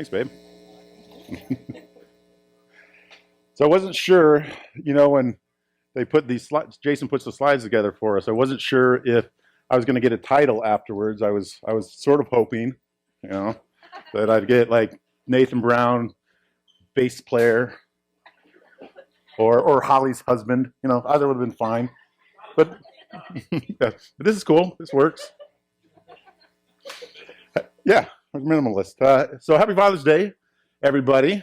Thanks, babe. So I wasn't sure, when they put these slides, Jason puts the slides together for us. I wasn't sure if I was going to get a title afterwards. I was sort of hoping, that I'd get like Nathan Brown, bass player, or Holly's husband. Either would have been fine. But yeah, this is cool. This works. Yeah, I'm minimalist. So happy Father's Day, everybody.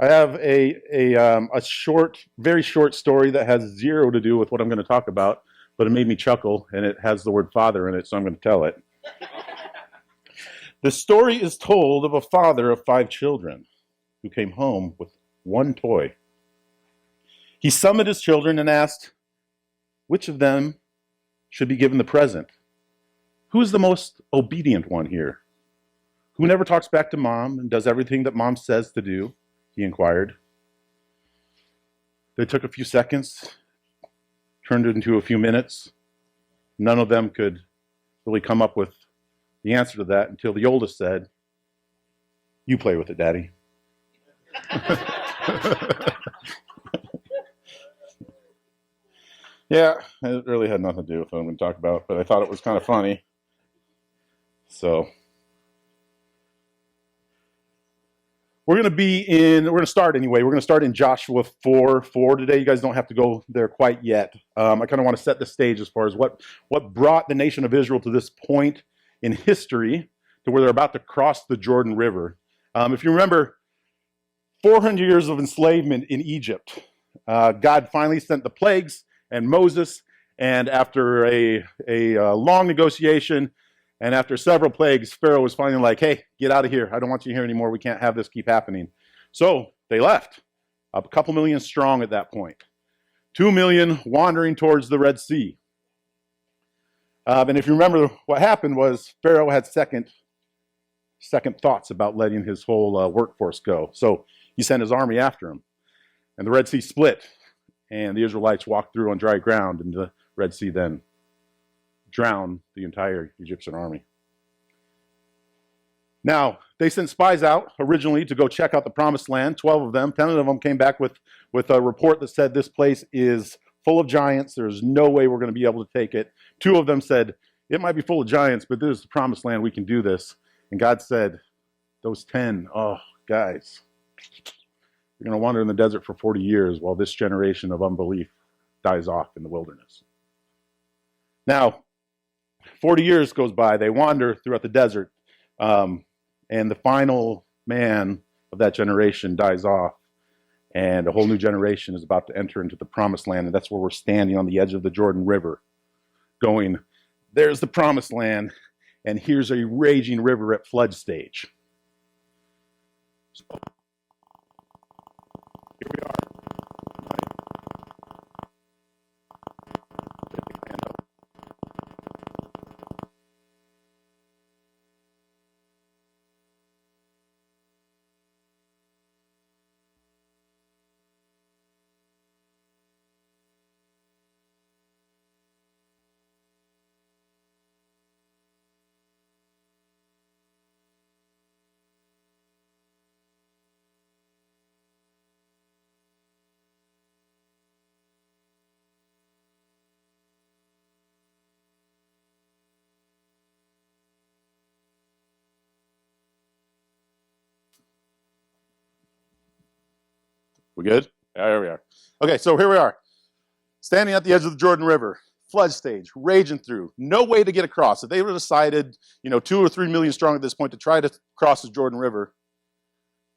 I have a short, very short story that has zero to do with what I'm going to talk about, but it made me chuckle, and it has the word father in it, so I'm going to tell it. The story is told of a father of 5 children who came home with one toy. He summoned his children and asked, which of them should be given the present? Who's the most obedient one here? Who never talks back to mom and does everything that mom says to do? He inquired. They took a few seconds, turned it into a few minutes. None of them could really come up with the answer to that until the oldest said, "You play with it, Daddy." Yeah, it really had nothing to do with what I'm going to talk about, but I thought it was kind of funny. So we're going to start anyway. We're going to start in Joshua 4:4 today. You guys don't have to go there quite yet. I kind of want to set the stage as far as what brought the nation of Israel to this point in history to where they're about to cross the Jordan River. If you remember, 400 years of enslavement in Egypt. God finally sent the plagues and Moses, and after a long negotiation, and after several plagues, Pharaoh was finally like, "Hey, get out of here. I don't want you here anymore. We can't have this keep happening." So they left, a couple million strong at that point. 2 million wandering towards the Red Sea. And if you remember, what happened was Pharaoh had second thoughts about letting his whole workforce go. So he sent his army after him. And the Red Sea split, and the Israelites walked through on dry ground, and the Red Sea then drowned the entire Egyptian army. Now, they sent spies out originally to go check out the promised land, 12 of them. 10 of them came back with a report that said this place is full of giants. There's no way we're going to be able to take it. 2 of them said, it might be full of giants, but this is the promised land. We can do this. And God said, those 10, oh, guys, you're going to wander in the desert for 40 years while this generation of unbelief dies off in the wilderness. Now, 40 years goes by. They wander throughout the desert. And the final man of that generation dies off. And a whole new generation is about to enter into the promised land. And that's where we're standing on the edge of the Jordan River, going, there's the promised land, and here's a raging river at flood stage. So, here we are. We good? Yeah, there we are. Okay, so here we are, standing at the edge of the Jordan River, flood stage, raging through, no way to get across. If they would have decided, 2 or 3 million strong at this point to try to cross the Jordan River,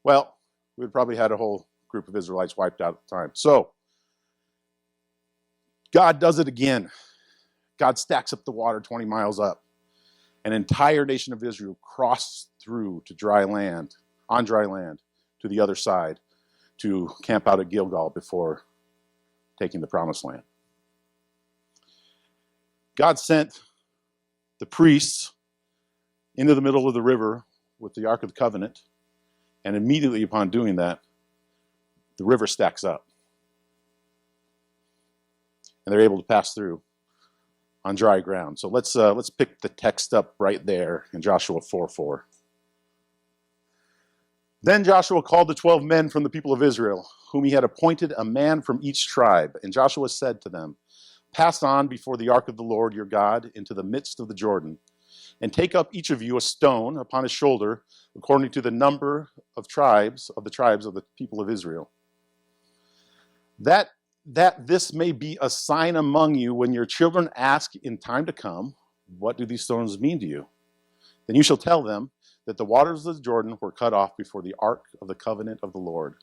well, we would probably had a whole group of Israelites wiped out at the time. So, God does it again. God stacks up the water 20 miles up. An entire nation of Israel crossed through to dry land, on dry land, to the other side, to camp out at Gilgal before taking the promised land. God sent the priests into the middle of the river with the Ark of the Covenant, and immediately upon doing that, the river stacks up. And they're able to pass through on dry ground. So let's pick the text up right there in Joshua 4:4. Then Joshua called the 12 men from the people of Israel, whom he had appointed, a man from each tribe. And Joshua said to them, pass on before the ark of the Lord your God into the midst of the Jordan, and take up each of you a stone upon his shoulder, according to the number of the tribes of the people of Israel. That this may be a sign among you when your children ask in time to come, what do these stones mean to you? Then you shall tell them that the waters of the Jordan were cut off before the ark of the covenant of the Lord.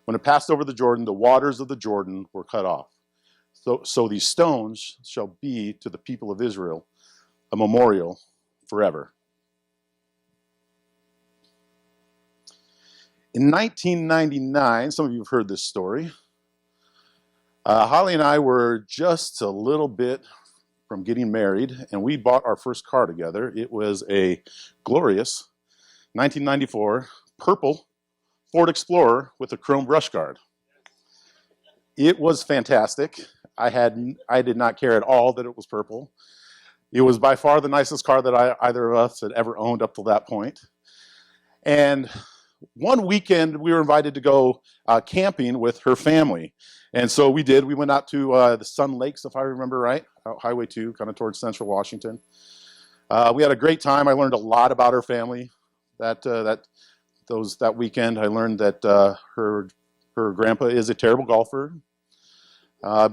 When it passed over the Jordan, the waters of the Jordan were cut off. So these stones shall be to the people of Israel a memorial forever. In 1999, some of you have heard this story. Holly and I were just a little bit from getting married, and we bought our first car together. It was a glorious 1994 purple Ford Explorer with a chrome brush guard. It was fantastic. I did not care at all that it was purple. It was by far the nicest car that either of us had ever owned up to that point. And one weekend, we were invited to go camping with her family. And so we did. We went out to the Sun Lakes, if I remember right, out Highway 2, kind of towards Central Washington. We had a great time. I learned a lot about her family that weekend. I learned that her grandpa is a terrible golfer.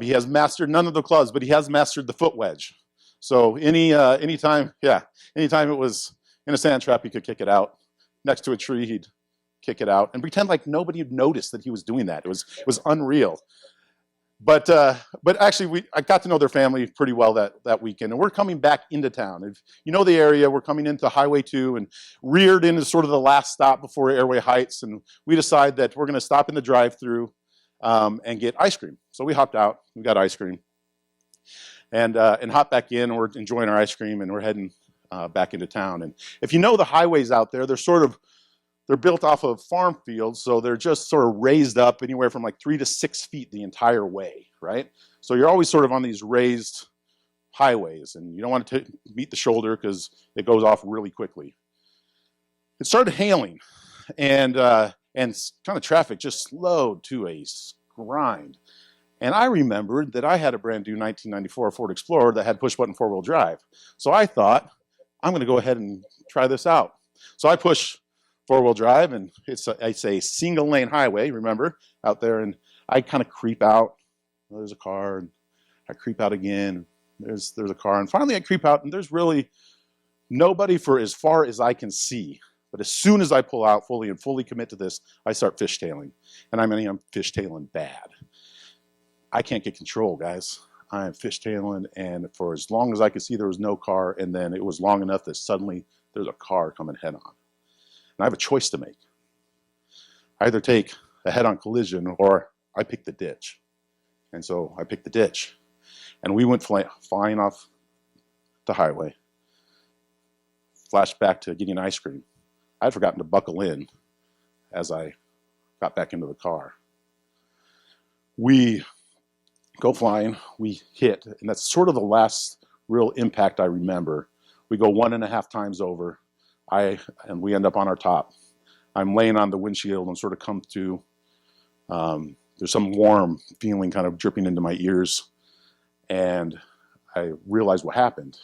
He has mastered none of the clubs, but he has mastered the foot wedge. So anytime it was in a sand trap, he could kick it out. Next to a tree, he'd kick it out and pretend like nobody had noticed that he was doing that. It was unreal. But actually, I got to know their family pretty well that weekend, and we're coming back into town. If you know the area, we're coming into Highway 2 and reared into sort of the last stop before Airway Heights, and we decide that we're going to stop in the drive-through and get ice cream. So we hopped out, we got ice cream, and hopped back in, and we're enjoying our ice cream, and we're heading back into town. And if you know the highways out there, they're built off of farm fields, so they're just sort of raised up anywhere from like 3 to 6 feet the entire way, right? So you're always sort of on these raised highways, and you don't want to meet the shoulder because it goes off really quickly. It started hailing, and kind of traffic just slowed to a grind. And I remembered that I had a brand new 1994 Ford Explorer that had push-button four-wheel drive. So I thought, I'm going to go ahead and try this out. So I push four-wheel drive, and it's a single-lane highway, remember, out there, and I kind of creep out. There's a car, and I creep out again. There's a car, and finally I creep out, and there's really nobody for as far as I can see. But as soon as I pull out fully commit to this, I start fishtailing, and I'm fishtailing bad. I can't get control, guys. I am fishtailing, and for as long as I could see, there was no car, and then it was long enough that suddenly there's a car coming head-on. And I have a choice to make. I either take a head-on collision or I pick the ditch. And so I picked the ditch. And we went flying off the highway. Flashed back to getting ice cream. I'd forgotten to buckle in as I got back into the car. We go flying, we hit, and that's sort of the last real impact I remember. We go 1.5 times over. And we end up on our top. I'm laying on the windshield and sort of come to, there's some warm feeling kind of dripping into my ears. And I realize what happened.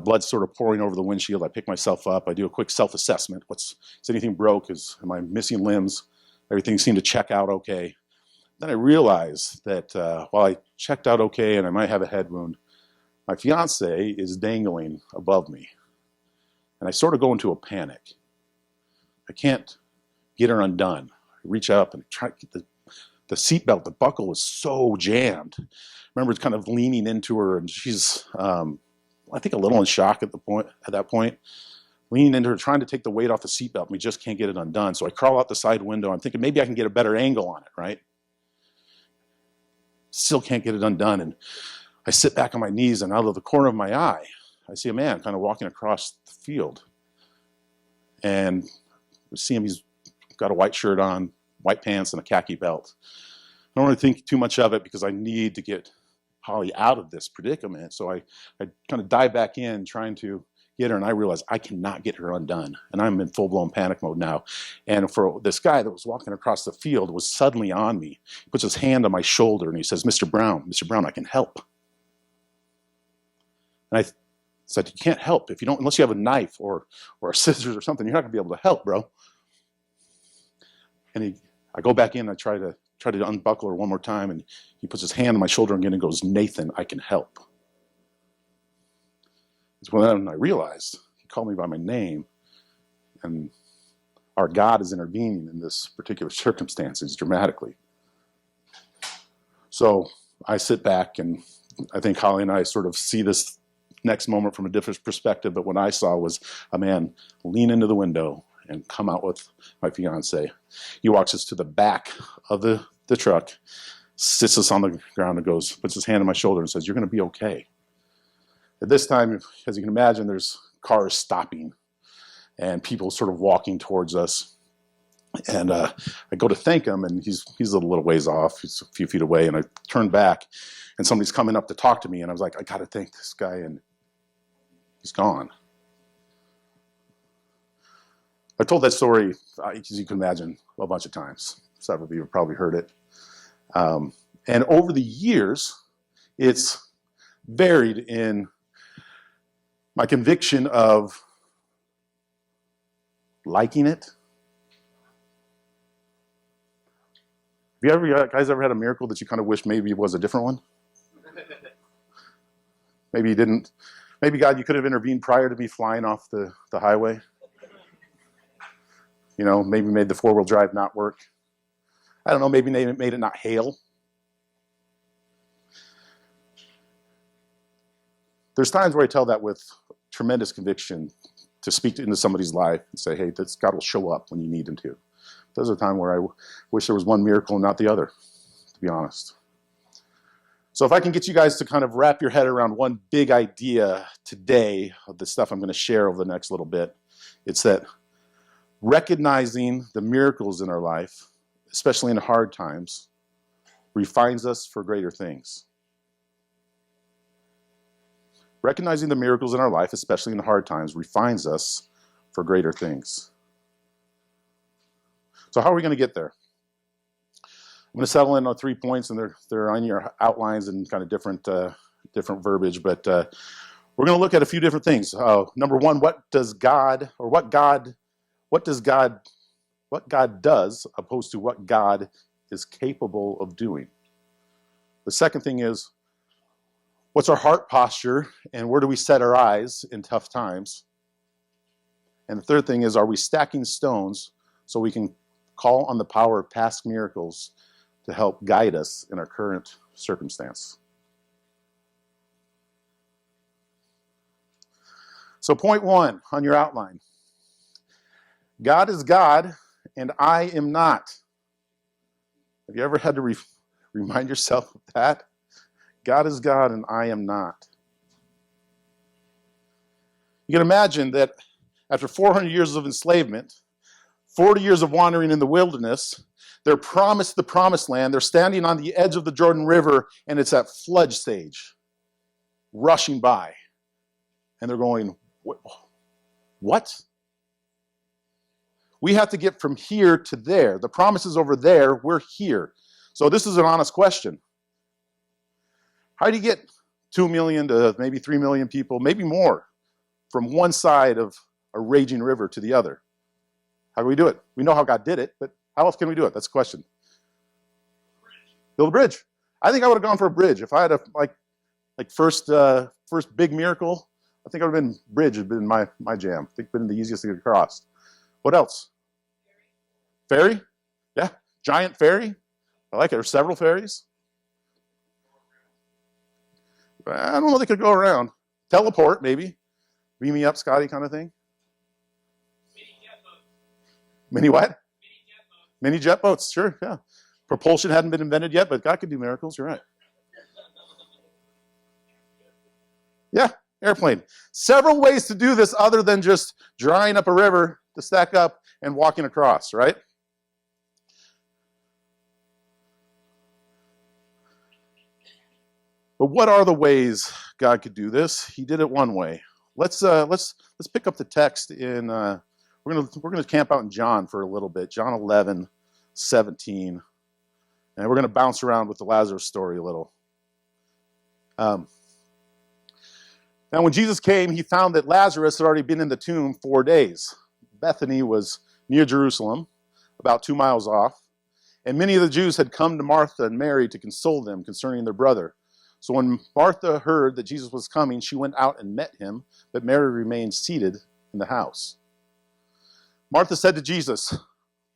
Blood's sort of pouring over the windshield. I pick myself up. I do a quick self-assessment. Is anything broke? Am I missing limbs? Everything seemed to check out okay. Then I realize that while I checked out okay and I might have a head wound, my fiance is dangling above me. And I sort of go into a panic. I can't get her undone. I reach up and try to get the seatbelt. The buckle was so jammed. I remember kind of leaning into her, and she's, I think, a little in shock at that point. Leaning into her, trying to take the weight off the seatbelt, and we just can't get it undone. So I crawl out the side window. I'm thinking maybe I can get a better angle on it, right? Still can't get it undone, and I sit back on my knees, and out of the corner of my eye, I see a man kind of walking across the field. And I see him, he's got a white shirt on, white pants, and a khaki belt. I don't really think too much of it because I need to get Holly out of this predicament. So I kind of dive back in, trying to get her, and I realized I cannot get her undone. And I'm in full-blown panic mode now. And for this guy that was walking across the field was suddenly on me. He puts his hand on my shoulder, and he says, Mr. Brown, I can help. And I said, you can't help if you don't, unless you have a knife or a scissors or something, you're not going to be able to help, bro. And I go back in, and I try to unbuckle her one more time, and he puts his hand on my shoulder again and goes, Nathan, I can help. It's when I realized he called me by my name, and our God is intervening in this particular circumstances dramatically. So I sit back, and I think Holly and I sort of see this next moment from a different perspective, but what I saw was a man lean into the window and come out with my fiance. He walks us to the back of the truck, sits us on the ground and puts his hand on my shoulder and says, you're going to be okay. At this time, as you can imagine, there's cars stopping and people sort of walking towards us. And I go to thank him, and he's a little ways off. He's a few feet away, and I turn back, and somebody's coming up to talk to me, and I was like, I got to thank this guy, and he's gone. I told that story, as you can imagine, a bunch of times. Several of you have probably heard it. And over the years, it's varied in my conviction of liking it. Have you guys ever had a miracle that you kind of wish maybe it was a different one? Maybe you didn't. Maybe, God, you could have intervened prior to me flying off the highway. You know, maybe made the four-wheel drive not work. I don't know, maybe made it not hail. There's times where I tell that with tremendous conviction to speak into somebody's life and say, hey, God will show up when you need him to. There's a time where I wish there was one miracle and not the other, to be honest. So if I can get you guys to kind of wrap your head around one big idea today of the stuff I'm going to share over the next little bit, it's that recognizing the miracles in our life, especially in hard times, refines us for greater things. Recognizing the miracles in our life, especially in the hard times, refines us for greater things. So how are we going to get there? I'm going to settle in on 3 points, and they're on your outlines and kind of different verbiage. But we're going to look at a few different things. Number one, what God does, opposed to what God is capable of doing. The second thing is, what's our heart posture, and where do we set our eyes in tough times? And the third thing is, are we stacking stones so we can call on the power of past miracles to help guide us in our current circumstance? So point one on your outline. God is God, and I am not. Have you ever had to remind yourself of that? God is God, and I am not. You can imagine that after 400 years of enslavement, 40 years of wandering in the wilderness, they're promised the promised land. They're standing on the edge of the Jordan River, and it's at flood stage, rushing by. And they're going, what? We have to get from here to there. The promise is over there. We're here. So this is an honest question. How do you get 2 million to maybe 3 million people, maybe more, from one side of a raging river to the other? How do we do it? We know how God did it, but how else can we do it? That's the question. Build a bridge. I think I would have gone for a bridge. If I had a first big miracle, I think I would have been bridge would have been my jam. I think it would have been the easiest to get across. What else? Ferry? Yeah, giant ferry. I like it. There's several ferries. I don't know if they could go around. Teleport, maybe. Beam me up, Scotty, kind of thing. Mini what? Mini jet boats, sure, yeah. Propulsion hadn't been invented yet, but God could do miracles, you're right. Yeah, airplane. Several ways to do this other than just drying up a river to stack up and walking across, right? But what are the ways God could do this? He did it one way. Let's pick up the text in. We're gonna camp out in John for a little bit. John 11:17, and we're gonna bounce around with the Lazarus story a little. Now, when Jesus came, he found that Lazarus had already been in the tomb 4 days. Bethany was near Jerusalem, about 2 miles off, and many of the Jews had come to Martha and Mary to console them concerning their brother. So when Martha heard that Jesus was coming, she went out and met him, but Mary remained seated in the house. Martha said to Jesus,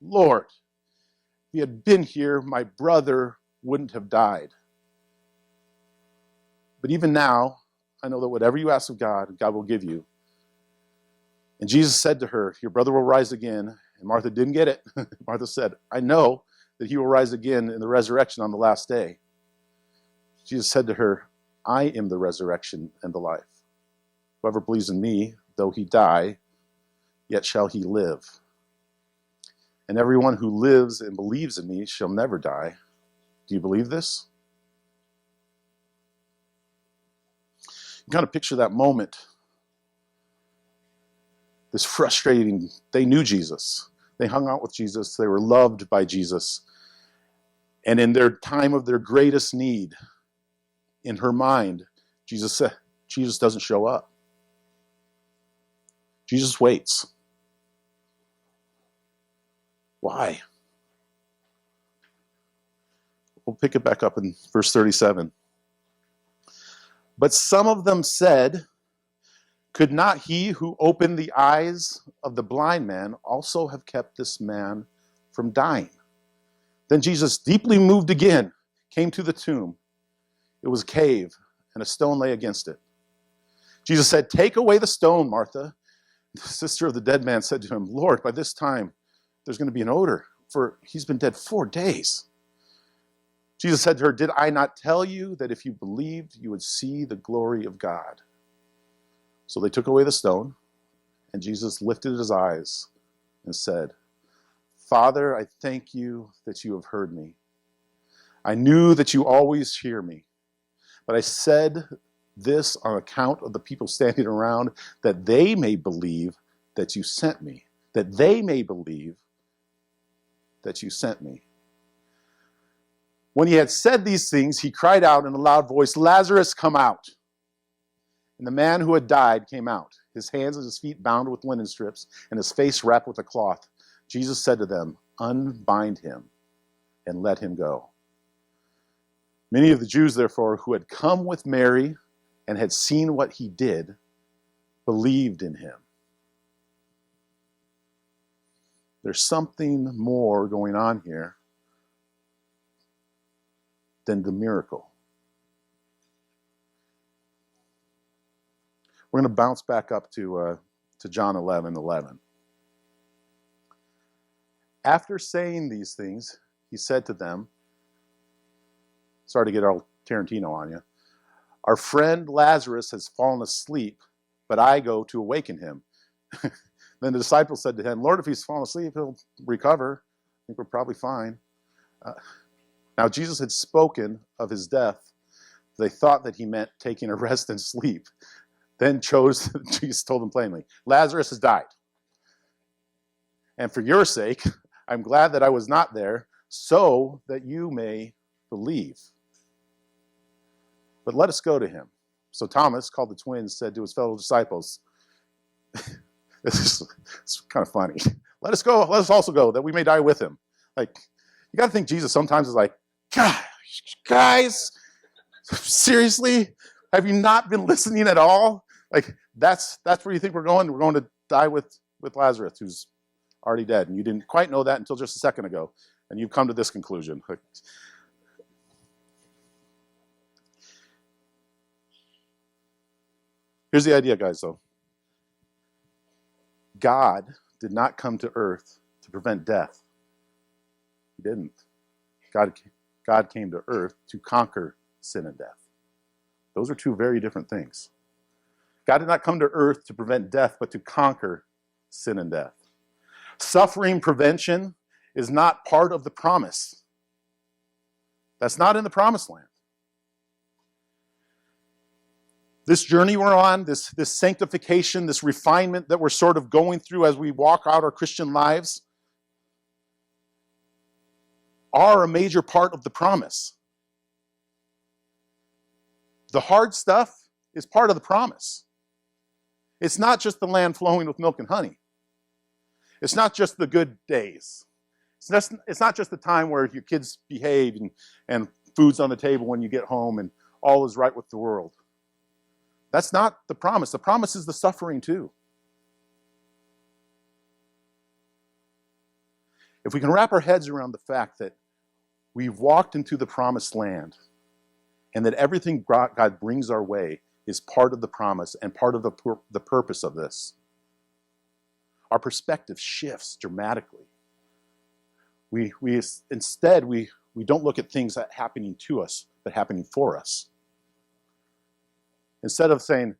"Lord, if you had been here, my brother wouldn't have died. But even now, I know that whatever you ask of God, God will give you." And Jesus said to her, "Your brother will rise again." And Martha didn't get it. Martha said, "I know that he will rise again in the resurrection on the last day." Jesus said to her, "I am the resurrection and the life. Whoever believes in me, though he die, yet shall he live. And everyone who lives and believes in me shall never die." Do you believe this? You kind of picture that moment. This frustrating, they knew Jesus. They hung out with Jesus. They were loved by Jesus. And in their time of their greatest need, in her mind, Jesus doesn't show up. Jesus waits. Why? We'll pick it back up in verse 37. But some of them said, "Could not he who opened the eyes of the blind man also have kept this man from dying?" Then Jesus, deeply moved again, came to the tomb. It was a cave, and a stone lay against it. Jesus said, "Take away the stone, Martha." The sister of the dead man said to him, "Lord, by this time there's going to be an odor, for he's been dead 4 days." Jesus said to her, "Did I not tell you that if you believed, you would see the glory of God?" So they took away the stone, and Jesus lifted his eyes and said, "Father, I thank you that you have heard me. I knew that you always hear me. But I said this on account of the people standing around, that they may believe that you sent me." That they may believe that you sent me. When he had said these things, he cried out in a loud voice, "Lazarus, come out." And the man who had died came out, his hands and his feet bound with linen strips, and his face wrapped with a cloth. Jesus said to them, "Unbind him and let him go." Many of the Jews, therefore, who had come with Mary and had seen what he did, believed in him. There's something more going on here than the miracle. We're going to bounce back up to John 11:11. After saying these things, he said to them, sorry to get all Tarantino on you, "Our friend Lazarus has fallen asleep, but I go to awaken him." Then the disciples said to him, "Lord, if he's fallen asleep, he'll recover. I think we're probably fine." Now Jesus had spoken of his death. They thought that he meant taking a rest and sleep. Then Jesus told them plainly, "Lazarus has died. And for your sake, I'm glad that I was not there, so that you may believe. But let us go to him." So Thomas, called the twins, said to his fellow disciples, it's kind of funny, "Let us go, let us also go, that we may die with him." Like, you got to think Jesus sometimes is like, "God, guys, seriously? Have you not been listening at all?" Like, that's where you think we're going? We're going to die with Lazarus, who's already dead. And you didn't quite know that until just a second ago. And you've come to this conclusion. Here's the idea, guys, though. God did not come to earth to prevent death. He didn't. God came to earth to conquer sin and death. Those are two very different things. God did not come to earth to prevent death, but to conquer sin and death. Suffering prevention is not part of the promise. That's not in the promised land. This journey we're on, this sanctification, this refinement that we're sort of going through as we walk out our Christian lives, are a major part of the promise. The hard stuff is part of the promise. It's not just the land flowing with milk and honey. It's not just the good days. It's not just the time where your kids behave and food's on the table when you get home and all is right with the world. That's not the promise. The promise is the suffering too. If we can wrap our heads around the fact that we've walked into the promised land and that everything God brings our way is part of the promise and part of the purpose of this, our perspective shifts dramatically. We instead don't look at things that happening to us, but happening for us. Instead of saying,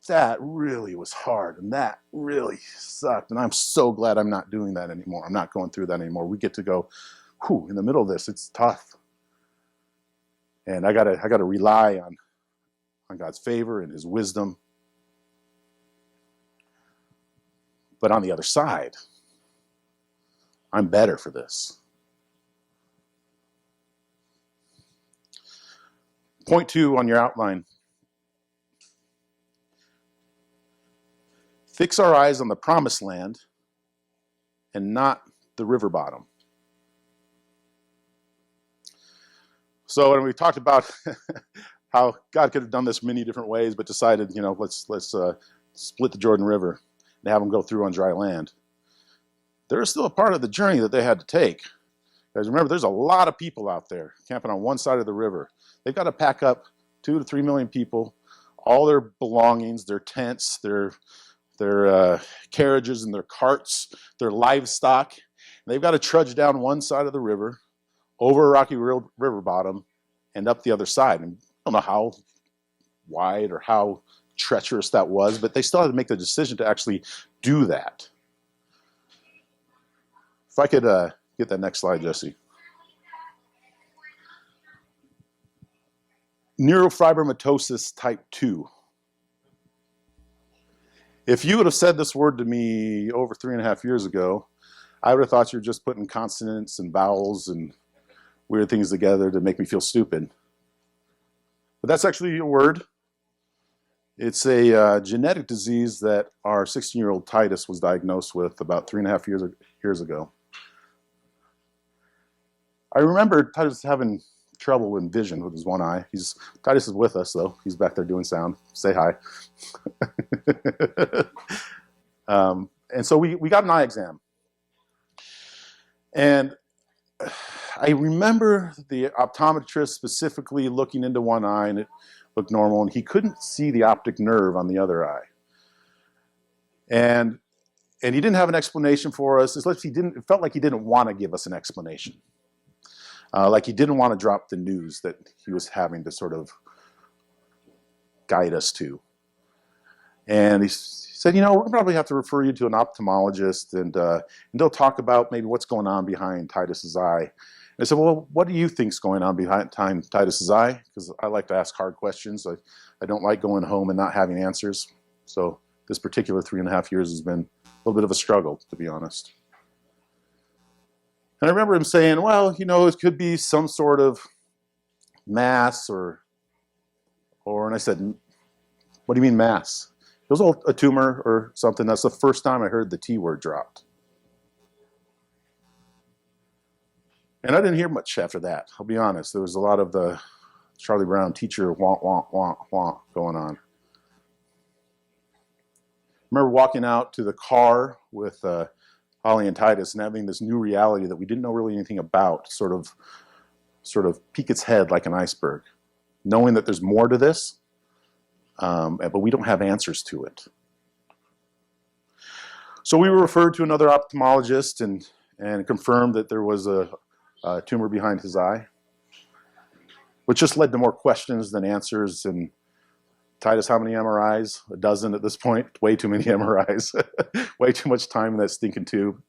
that really was hard and that really sucked, and I'm so glad I'm not doing that anymore. I'm not going through that anymore. We get to go, whew, in the middle of this, it's tough. And I gotta rely on God's favor and his wisdom. But on the other side, I'm better for this. Point 2 on your outline. Fix our eyes on the promised land and not the river bottom. So when we talked about how God could have done this many different ways, but decided, let's split the Jordan River and have them go through on dry land. There is still a part of the journey that they had to take. Guys, remember, there's a lot of people out there camping on one side of the river. They've got to pack up 2 to 3 million people, all their belongings, their tents, their carriages and their carts, their livestock. And they've got to trudge down one side of the river, over a rocky river bottom, and up the other side. And I don't know how wide or how treacherous that was, but they still had to make the decision to actually do that. If I could get that next slide, Jesse. Neurofibromatosis type 2. If you would have said this word to me over 3.5 years ago, I would have thought you were just putting consonants and vowels and weird things together to make me feel stupid. But that's actually a word. It's a genetic disease that our 16-year-old Titus was diagnosed with about 3.5 years ago. I remember Titus having trouble with vision with his one eye. Titus is with us, though. He's back there doing sound. Say hi. And so we got an eye exam. And I remember the optometrist specifically looking into one eye, and it looked normal, and he couldn't see the optic nerve on the other eye. And he didn't have an explanation for us. It felt like he didn't want to give us an explanation. Like he didn't want to drop the news that he was having to sort of guide us to. And he said, we'll probably have to refer you to an ophthalmologist, and they'll talk about maybe what's going on behind Titus's eye. And I said, well, what do you think's going on behind Titus's eye? Because I like to ask hard questions. I don't like going home and not having answers. So this particular 3.5 years has been a little bit of a struggle, to be honest. And I remember him saying, well, it could be some sort of mass and I said, what do you mean mass? It was a tumor or something. That's the first time I heard the T word dropped. And I didn't hear much after that, I'll be honest. There was a lot of the Charlie Brown teacher wah, wah, wah, wah going on. I remember walking out to the car with Holly and Titus and having this new reality that we didn't know really anything about sort of peek its head like an iceberg, knowing that there's more to this, but we don't have answers to it. So we were referred to another ophthalmologist and confirmed that there was a tumor behind his eye, which just led to more questions than answers. And Titus, how many MRIs? A dozen at this point. Way too many MRIs. Way too much time in that stinking tube.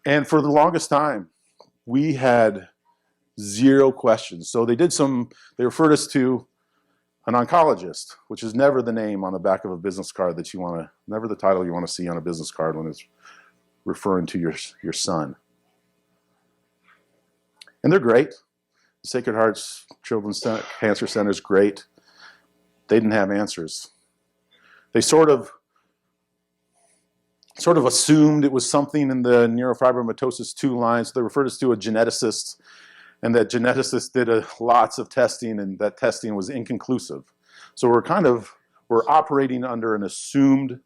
And for the longest time, we had Zero questions. So they referred us to an oncologist, which is never the name on the back of a business card never the title you want to see on a business card when it's referring to your son. And they're great. The Sacred Heart's Children's Cancer Center is great. They didn't have answers. They sort of assumed it was something in the neurofibromatosis 2 lines. They referred us to a geneticist, and that geneticist did lots of testing, and that testing was inconclusive. So we're operating under an assumed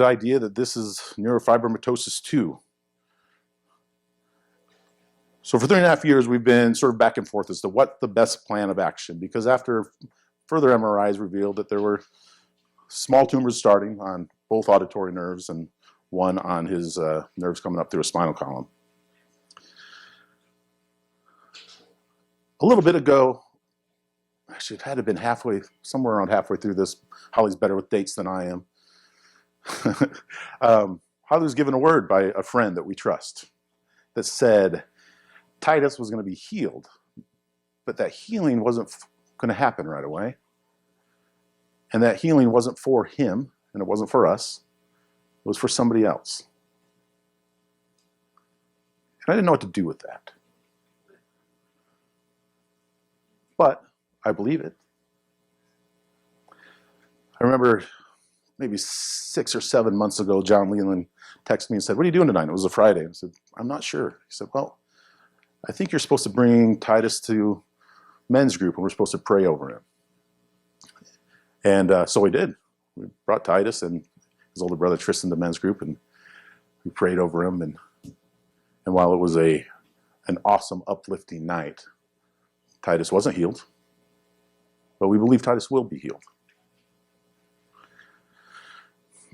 idea that this is neurofibromatosis 2. So for 3.5 years, we've been sort of back and forth as to what the best plan of action, because after further MRIs revealed that there were small tumors starting on both auditory nerves and one on his nerves coming up through a spinal column. A little bit ago, actually it had to have been somewhere around halfway through this. Holly's better with dates than I am. Holly was given a word by a friend that we trust that said Titus was going to be healed, but that healing wasn't going to happen right away. And that healing wasn't for him, and it wasn't for us. It was for somebody else. And I didn't know what to do with that. But I believe it. I remember maybe 6 or 7 months ago, John Leland texted me and said, "What are you doing tonight?" It was a Friday. I said, "I'm not sure." He said, "Well, I think you're supposed to bring Titus to men's group, and we're supposed to pray over him." And so we did. We brought Titus and his older brother Tristan to men's group, and we prayed over him. And while it was an awesome, uplifting night, Titus wasn't healed, but we believe Titus will be healed.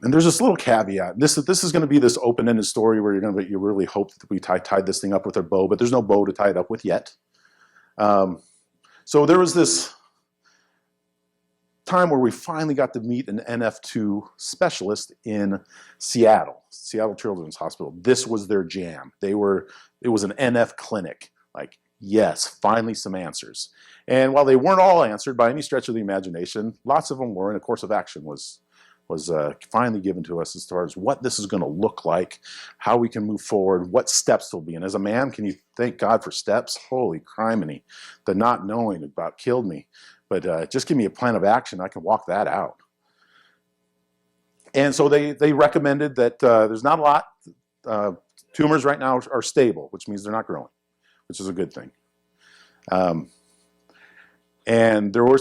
And there's this little caveat. This is going to be this open-ended story where you really hope that we tied this thing up with a bow, but there's no bow to tie it up with yet. So there was this time where we finally got to meet an NF2 specialist in Seattle Children's Hospital. This was their jam. It was an NF clinic. Like, yes, finally some answers. And while they weren't all answered by any stretch of the imagination, lots of them were, and a course of action was finally given to us as far as what this is going to look like, how we can move forward, what steps will be. And as a man, can you thank God for steps? Holy criminy. The not knowing about killed me. But just give me a plan of action. I can walk that out. And so they recommended that there's not a lot. Tumors right now are stable, which means they're not growing, which is a good thing. And there were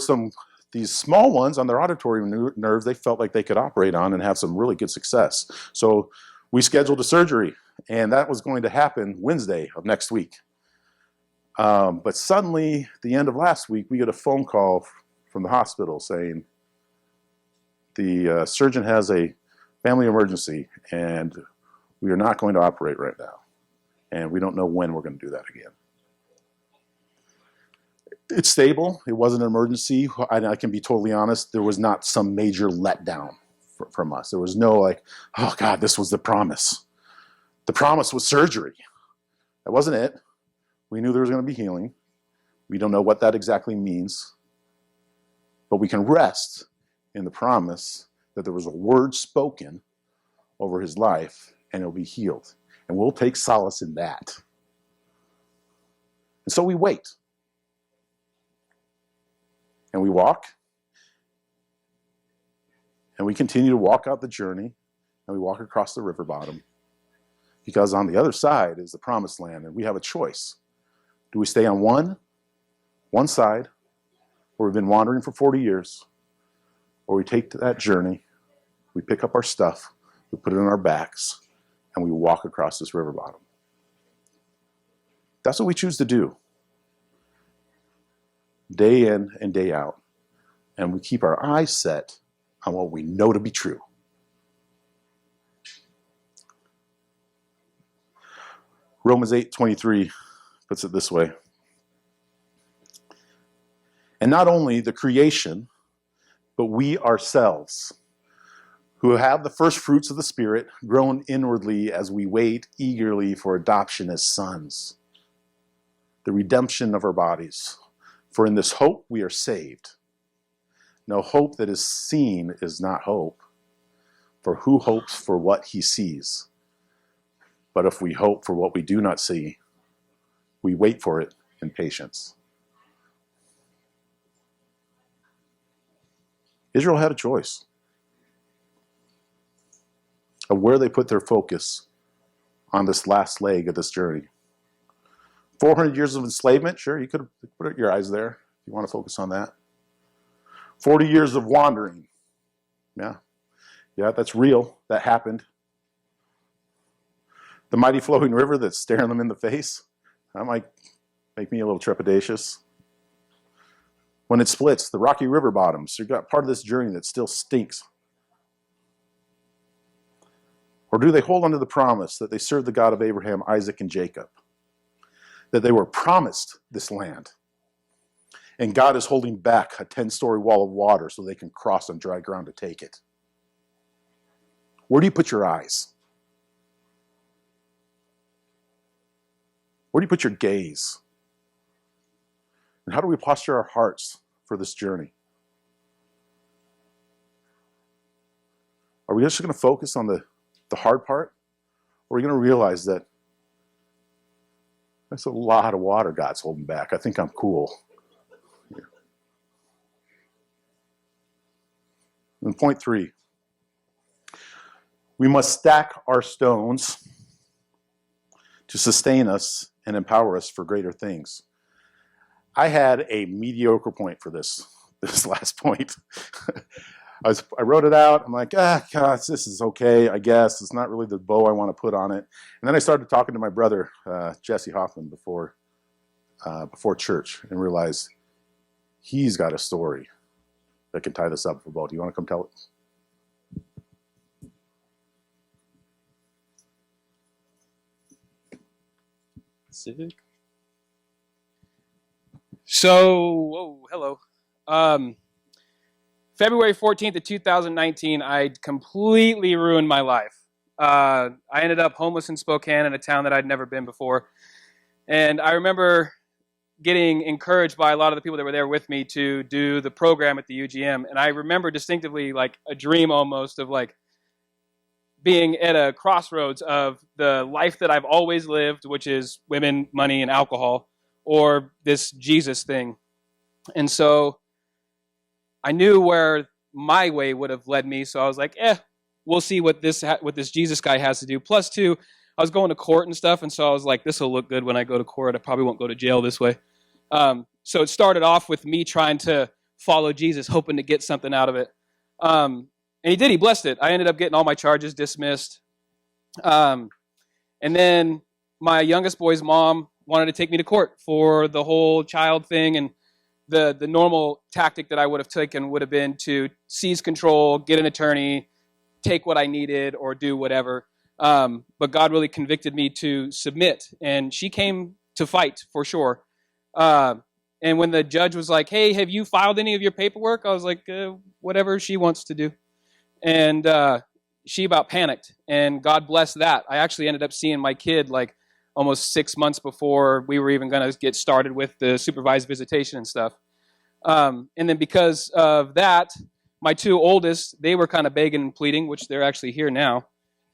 these small ones on their auditory nerves they felt like they could operate on and have some really good success. So we scheduled a surgery, and that was going to happen Wednesday of next week. But suddenly, at the end of last week, we get a phone call from the hospital saying the surgeon has a family emergency, and we are not going to operate right now. And we don't know when we're going to do that again. It's stable. It wasn't an emergency. I can be totally honest. There was not some major letdown from us. There was no like, oh God, this was the promise. The promise was surgery. That wasn't it. We knew there was going to be healing. We don't know what that exactly means. But we can rest in the promise that there was a word spoken over his life and he'll be healed. And we'll take solace in that. And so we wait. And we walk, and we continue to walk out the journey, and we walk across the river bottom, because on the other side is the promised land, and we have a choice. Do we stay on one side, where we've been wandering for 40 years, or we take that journey, we pick up our stuff, we put it on our backs, and we walk across this river bottom? That's what we choose to do. Day in and day out. And we keep our eyes set on what we know to be true. Romans 8:23 puts it this way. And not only the creation, but we ourselves, who have the first fruits of the Spirit, grown inwardly as we wait eagerly for adoption as sons, the redemption of our bodies. For in this hope we are saved. No hope that is seen is not hope. For who hopes for what he sees? But if we hope for what we do not see, we wait for it in patience. Israel had a choice of where they put their focus on this last leg of this journey. 400 years of enslavement, sure, you could have put your eyes there if you want to focus on that. 40 years of wandering, yeah, that's real, that happened. The mighty flowing river that's staring them in the face, that might make me a little trepidatious. When it splits, the rocky river bottoms, you've got part of this journey that still stinks. Or do they hold on to the promise that they serve the God of Abraham, Isaac, and Jacob? That they were promised this land. And God is holding back a 10-story wall of water so they can cross on dry ground to take it. Where do you put your eyes? Where do you put your gaze? And how do we posture our hearts for this journey? Are we just going to focus on the hard part? Or are we going to realize that there's a lot of water God's holding back? I think I'm cool. And point 3, we must stack our stones to sustain us and empower us for greater things. I had a mediocre point for this last point. I wrote it out. I'm like, gosh, this is okay, I guess. It's not really the bow I want to put on it. And then I started talking to my brother, Jesse Hoffman, before church, and realized he's got a story that can tie this up for both. Do you want to come tell it? Civic. So, hello. February 14th of 2019, I completely ruined my life. I ended up homeless in Spokane, in a town that I'd never been before. And I remember getting encouraged by a lot of the people that were there with me to do the program at the UGM. And I remember distinctively, like a dream almost, of like being at a crossroads of the life that I've always lived, which is women, money, and alcohol, or this Jesus thing. And so I knew where my way would have led me, so I was like, we'll see what this Jesus guy has to do. Plus, two, I was going to court and stuff, and so I was like, this will look good when I go to court. I probably won't go to jail this way. So it started off with me trying to follow Jesus, hoping to get something out of it. And he did. He blessed it. I ended up getting all my charges dismissed. And then my youngest boy's mom wanted to take me to court for the whole child thing, and the normal tactic that I would have taken would have been to seize control, get an attorney, take what I needed, or do whatever. But God really convicted me to submit, and she came to fight for sure. And when the judge was like, hey, have you filed any of your paperwork? I was like, whatever she wants to do. And she about panicked, and God bless that. I actually ended up seeing my kid like almost 6 months before we were even going to get started with the supervised visitation and stuff. And then because of that, my two oldest, they were kind of begging and pleading, which they're actually here now.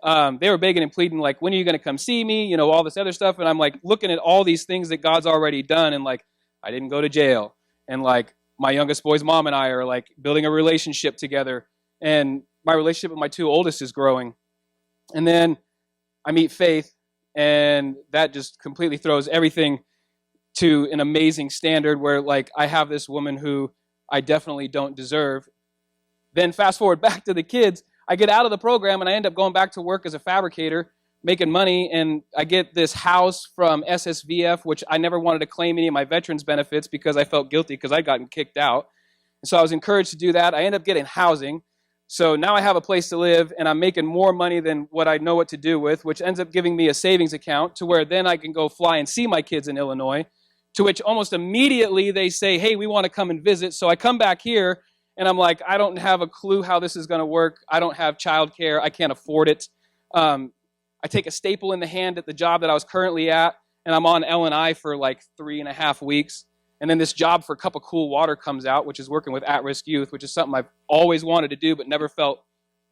They were begging and pleading, like, when are you going to come see me? You know, all this other stuff. And I'm like looking at all these things that God's already done. And like, I didn't go to jail. And like my youngest boy's mom and I are like building a relationship together. And my relationship with my two oldest is growing. And then I meet Faith, and that just completely throws everything to an amazing standard where like I have this woman who I definitely don't deserve. Then fast forward back to the kids, I get out of the program and I end up going back to work as a fabricator, making money, and I get this house from SSVF, which I never wanted to claim any of my veterans benefits because I felt guilty because I'd gotten kicked out. And so I was encouraged to do that. I end up getting housing. So now I have a place to live, and I'm making more money than what I know what to do with, which ends up giving me a savings account to where then I can go fly and see my kids in Illinois, to which almost immediately they say, hey, we want to come and visit. So I come back here, And I'm like, I don't have a clue how this is going to work. I don't have childcare. I can't afford it. I take a staple in the hand at the job that I was currently at, and I'm on L&I for like 3.5 weeks. And then this job for Cup of Cool Water comes out, which is working with at-risk youth, which is something I've always wanted to do but never felt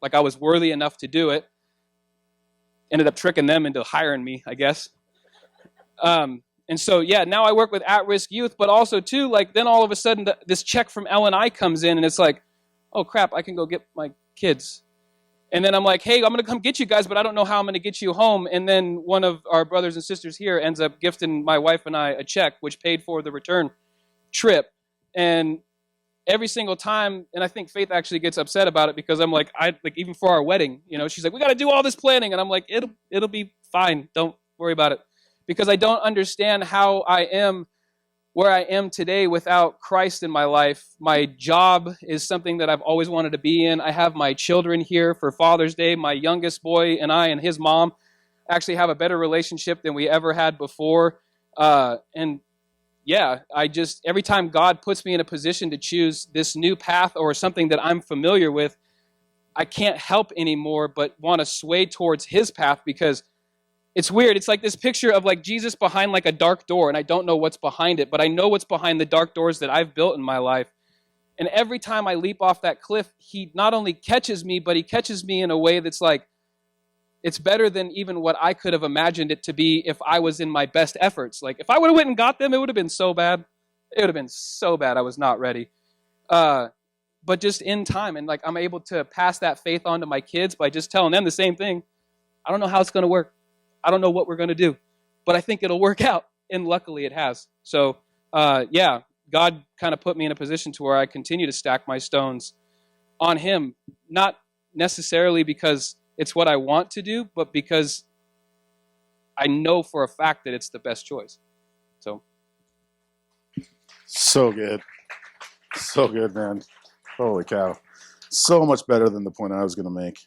like I was worthy enough to do it. Ended up tricking them into hiring me, I guess. And so, yeah, now I work with at-risk youth, but also, too, like, then all of a sudden this check from L&I comes in, and it's like, oh, crap, I can go get my kids. And then I'm like, hey, I'm going to come get you guys, but I don't know how I'm going to get you home. And then one of our brothers and sisters here ends up gifting my wife and I a check, which paid for the return trip. And every single time, and I think Faith actually gets upset about it because I'm like, even for our wedding, she's like, we got to do all this planning. And I'm like, it'll be fine. Don't worry about it. Because I don't understand how I am where I am today without Christ in my life. My job is something that I've always wanted to be in. I have my children here for Father's Day. My youngest boy and I and his mom actually have a better relationship than we ever had before. And yeah, every time God puts me in a position to choose this new path or something that I'm familiar with, I can't help anymore but want to sway towards his path because it's weird. It's like this picture of like Jesus behind like a dark door, and I don't know what's behind it, but I know what's behind the dark doors that I've built in my life. And every time I leap off that cliff, he not only catches me, but he catches me in a way that's like, it's better than even what I could have imagined it to be if I was in my best efforts. Like if I would have went and got them, it would have been so bad. It would have been so bad. I was not ready. But just in time, and like I'm able to pass that faith on to my kids by just telling them the same thing. I don't know how it's going to work. I don't know what we're going to do, but I think it'll work out, and luckily it has. So, yeah, God kind of put me in a position to where I continue to stack my stones on him, not necessarily because it's what I want to do, but because I know for a fact that it's the best choice. So good. So good, man. Holy cow. So much better than the point I was going to make.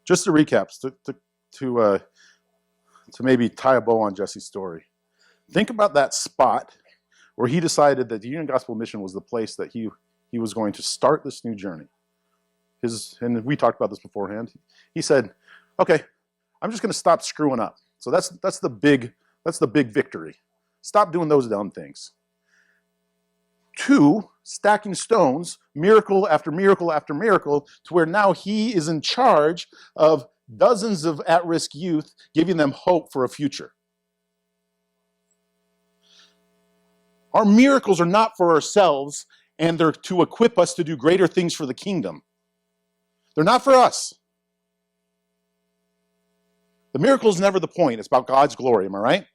Just to recap, to maybe tie a bow on Jesse's story. Think about that spot where he decided that the Union Gospel Mission was the place that he was going to start this new journey. And we talked about this beforehand. He said, "Okay, I'm just going to stop screwing up." So that's the big victory. Stop doing those dumb things. 2, stacking stones, miracle after miracle after miracle, to where now he is in charge of dozens of at-risk youth, giving them hope for a future. Our miracles are not for ourselves, and they're to equip us to do greater things for the kingdom. They're not for us. The miracle is never the point. It's about God's glory. Am I right?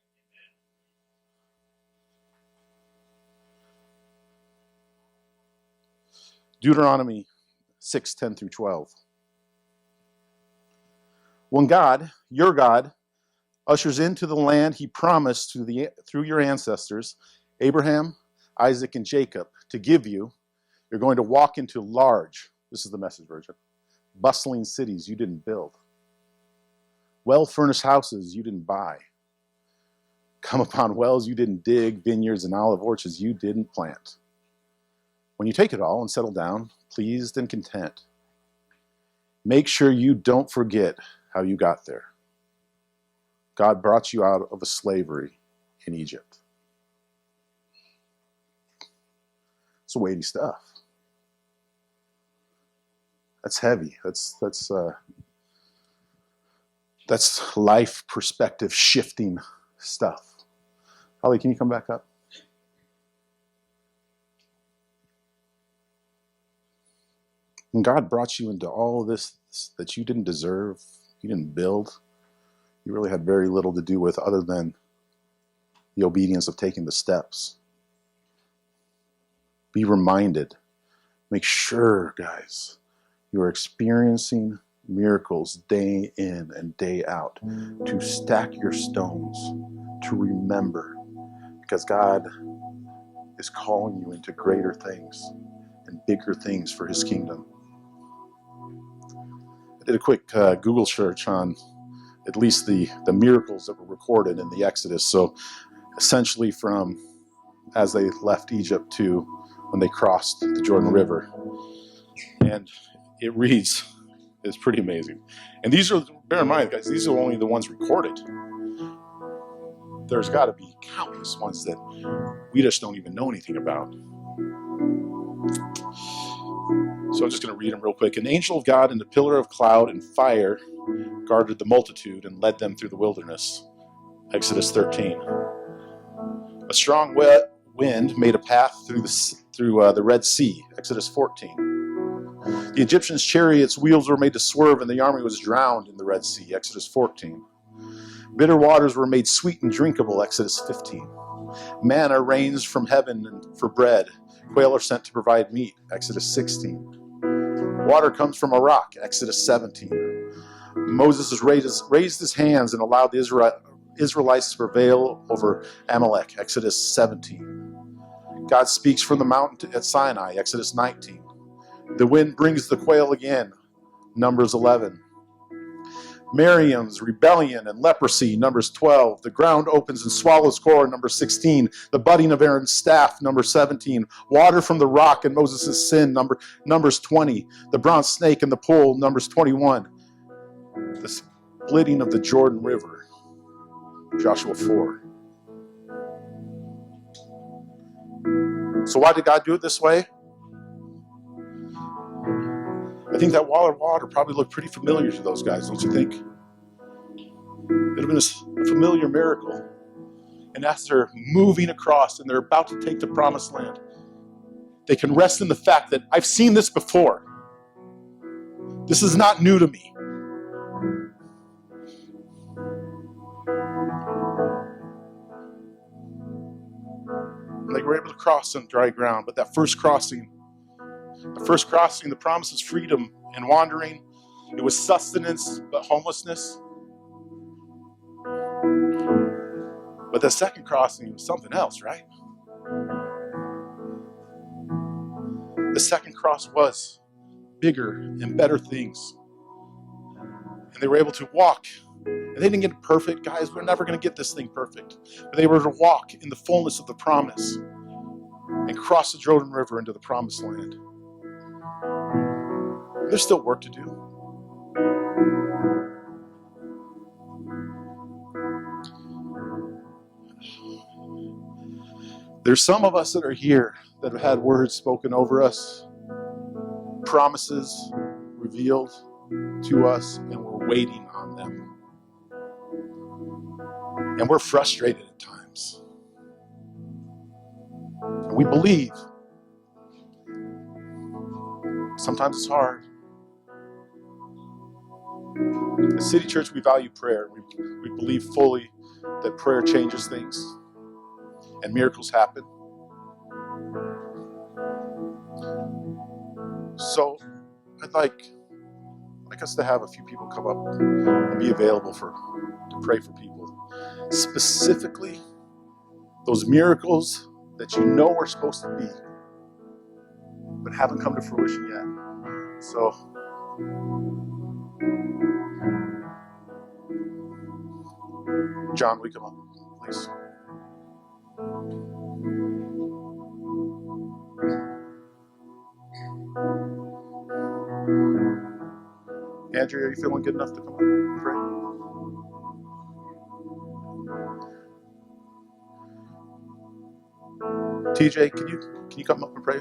Deuteronomy 6:10 through 12. When God, your God, ushers into the land he promised through your ancestors, Abraham, Isaac, and Jacob, to give you, you're going to walk into large, this is the Message version, bustling cities you didn't build, well-furnished houses you didn't buy, come upon wells you didn't dig, vineyards and olive orchards you didn't plant. When you take it all and settle down, pleased and content, make sure you don't forget how you got there. God brought you out of a slavery in Egypt. It's weighty stuff. That's heavy. That's life perspective shifting stuff. Holly, can you come back up? When God brought you into all this that you didn't deserve, you didn't build, you really had very little to do with other than the obedience of taking the steps. Be reminded. Make sure, guys, you are experiencing miracles day in and day out. To stack your stones, to remember, because God is calling you into greater things and bigger things for his kingdom. I did a quick Google search on at least the miracles that were recorded in the Exodus. So essentially from as they left Egypt too, when they crossed the Jordan River. And it reads, it's pretty amazing. And these are, bear in mind, guys, these are only the ones recorded. There's got to be countless ones that we just don't even know anything about. So I'm just going to read them real quick. An angel of God in a pillar of cloud and fire guarded the multitude and led them through the wilderness. Exodus 13. A strong wet wind made a path through the Red Sea. Exodus 14. The Egyptians' chariots' wheels were made to swerve, and the army was drowned in the Red Sea. Exodus 14. Bitter waters were made sweet and drinkable. Exodus 15. Manna rains from heaven for bread. Quail are sent to provide meat. Exodus 16. Water comes from a rock. Exodus 17. Moses raised his hands and allowed the Israelites to prevail over Amalek. Exodus 17. God speaks from the mountain at Sinai. Exodus 19. The wind brings the quail again. Numbers 11. Miriam's rebellion and leprosy. Numbers 12. The ground opens and swallows Korah. Number 16. The budding of Aaron's staff. Number 17. Water from the rock and Moses' sin. Numbers 20. The bronze snake in the pool. Numbers 21. The splitting of the Jordan River. Joshua 4. So why did God do it this way? I think that wall of water probably looked pretty familiar to those guys, don't you think? It would have been a familiar miracle. And as they're moving across and they're about to take the promised land, they can rest in the fact that I've seen this before. This is not new to me. And they were able to cross on dry ground, but that first crossing, the promise is freedom and wandering. It was sustenance, but homelessness. But the second crossing was something else, right? The second cross was bigger and better things. And they were able to walk. And they didn't get it perfect, guys. We're never going to get this thing perfect. But they were to walk in the fullness of the promise and cross the Jordan River into the promised land. There's still work to do. There's some of us that are here that have had words spoken over us, promises revealed to us, and we're waiting on them. And we're frustrated at times. And we believe. Sometimes it's hard. At City Church, we value prayer. We believe fully that prayer changes things and miracles happen. So I'd like us to have a few people come up and be available to pray for people. Specifically, those miracles that you know are supposed to be, but haven't come to fruition yet. So, John, will you come up, please? Andrea, are you feeling good enough to come up and pray? TJ, can you come up and pray?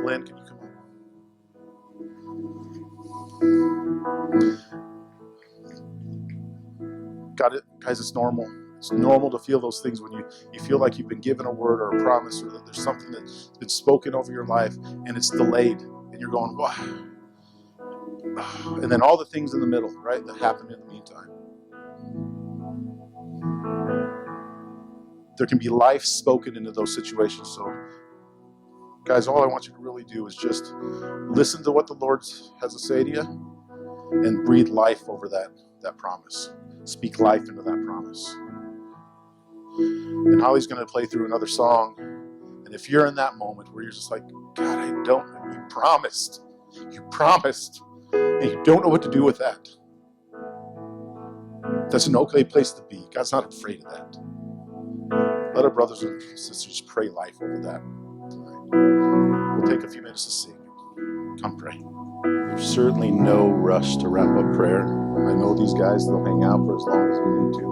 Lynn, can you come up? Got it? Guys, it's normal. It's normal to feel those things when you feel like you've been given a word or a promise, or that there's something that's been spoken over your life and it's delayed and you're going, wow. And then all the things in the middle, right, that happen in the meantime. There can be life spoken into those situations. So, guys, all I want you to really do is just listen to what the Lord has to say to you and breathe life over that promise. Speak life into that promise. And Holly's going to play through another song. And if you're in that moment where you're just like, God, I don't, you promised. and you don't know what to do with that, that's an okay place to be. God's not afraid of that. Let our brothers and sisters pray life over that tonight. We'll take a few minutes to sing. Come pray. There's certainly no rush to wrap up prayer. I know these guys, they'll hang out for as long as we need to.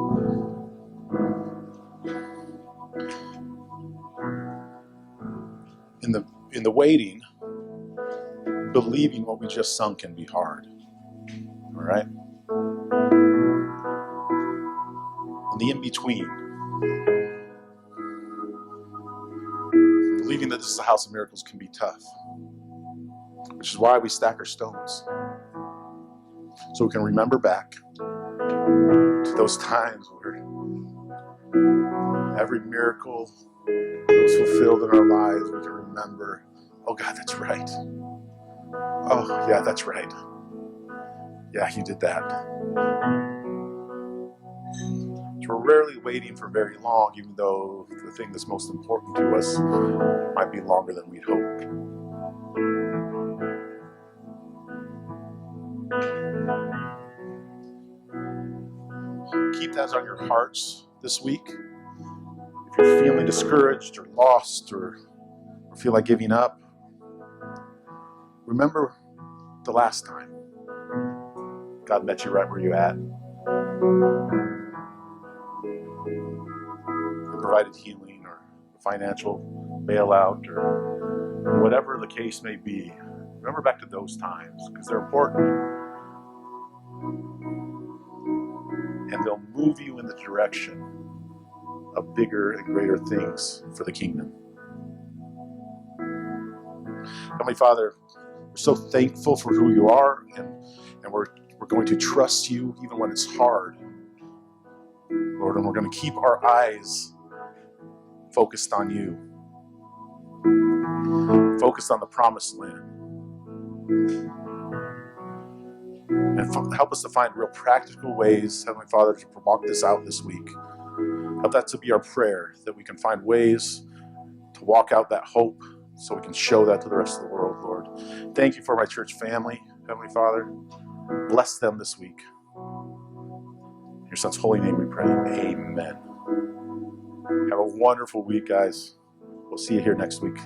In the waiting, believing what we just sung can be hard. All right? In the in-between, believing that this is a house of miracles can be tough, which is why we stack our stones. So we can remember back to those times where every miracle that was fulfilled in our lives, we can remember, oh God, that's right. Oh, yeah, that's right. Yeah, you did that. So we're rarely waiting for very long, even though the thing that's most important to us might be longer than we'd hoped. Keep that on your hearts this week. If you're feeling discouraged or lost or feel like giving up, remember the last time God met you right where you're at. He provided healing or financial bailout or whatever the case may be. Remember back to those times because they're important. And they'll move you in the direction of bigger and greater things for the kingdom. Heavenly Father, we're so thankful for who you are, and we're going to trust you even when it's hard, Lord, and we're going to keep our eyes focused on you, focused on the promised land. And help us to find real practical ways, Heavenly Father, to walk this out this week. Help that to be our prayer, that we can find ways to walk out that hope so we can show that to the rest of the world, Lord. Thank you for my church family, Heavenly Father. Bless them this week. In your Son's holy name we pray. Amen. Have a wonderful week, guys. We'll see you here next week.